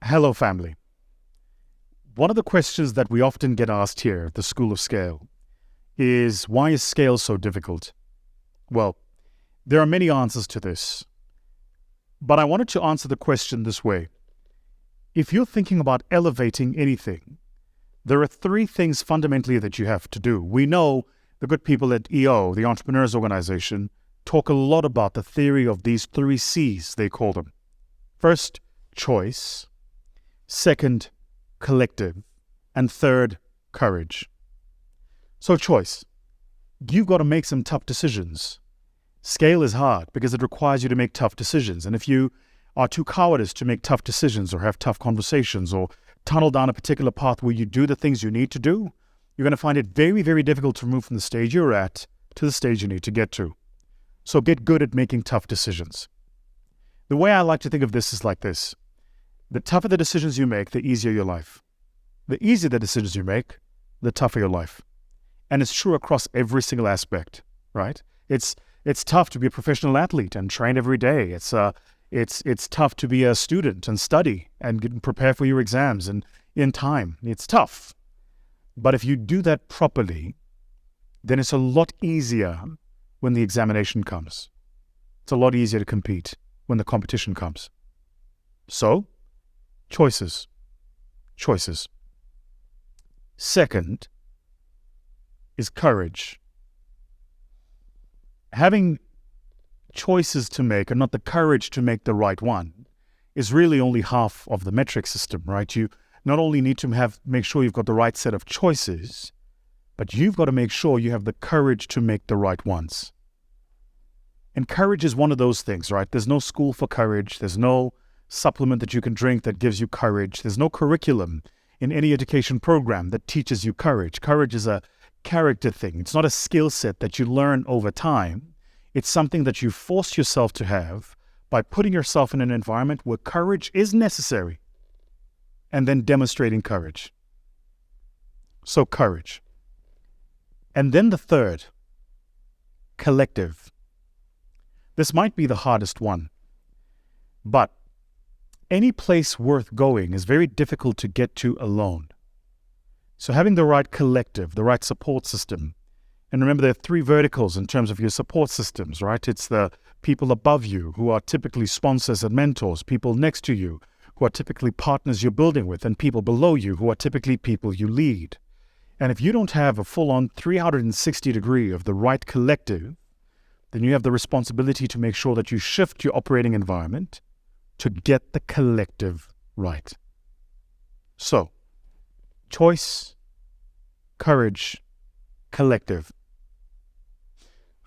Hello, family. One of the questions that we often get asked here at the School of Scale is, why is scale so difficult? Well, there are many answers to this, but I wanted to answer the question this way. If you're thinking about elevating anything, there are three things fundamentally that you have to do. We know the good people at EO, the Entrepreneurs Organization, talk a lot about the theory of these three C's, they call them. First, choice. Second, collective. And third, courage. So choice. You've got to make some tough decisions. Scale is hard because it requires you to make tough decisions. And if you are too cowardice to make tough decisions or have tough conversations or tunnel down a particular path where you do the things you need to do, you're going to find it very, very difficult to move from the stage you're at to the stage you need to get to. So get good at making tough decisions. The way I like to think of this is like this. The tougher the decisions you make, the easier your life. The easier the decisions you make, the tougher your life. And it's true across every single aspect, right? It's tough to be a professional athlete and train every day. It's tough to be a student and study and prepare for your exams and in time. It's tough. But if you do that properly, then it's a lot easier when the examination comes. It's a lot easier to compete when the competition comes. So, choices. Choices. Second is courage. Having choices to make and not the courage to make the right one is really only half of the metric system, right? You not only need to make sure you've got the right set of choices, but you've got to make sure you have the courage to make the right ones. And courage is one of those things, right? There's no school for courage. There's no supplement that you can drink that gives you courage. There's no curriculum in any education program that teaches you courage. Courage is a character thing. It's not a skill set that you learn over time. It's something that you force yourself to have by putting yourself in an environment where courage is necessary and then demonstrating courage. So courage. And then the third, collective. This might be the hardest one, but any place worth going is very difficult to get to alone. So having the right collective, the right support system, and remember there are three verticals in terms of your support systems, right? It's the people above you who are typically sponsors and mentors, people next to you who are typically partners you're building with, and people below you who are typically people you lead. And if you don't have a full-on 360 degree of the right collective, then you have the responsibility to make sure that you shift your operating environment to get the collective right. So, choice, courage, collective.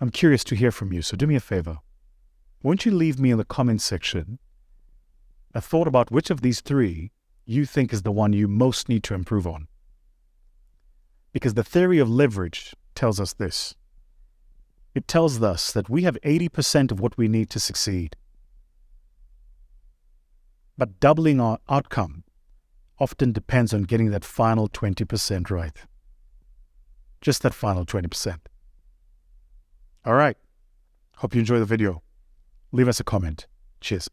I'm curious to hear from you, so do me a favor. Won't you leave me in the comments section a thought about which of these three you think is the one you most need to improve on? Because the theory of leverage tells us this. It tells us that we have 80% of what we need to succeed. But doubling our outcome often depends on getting that final 20% right. Just that final 20%. All right. Hope you enjoy the video. Leave us a comment. Cheers.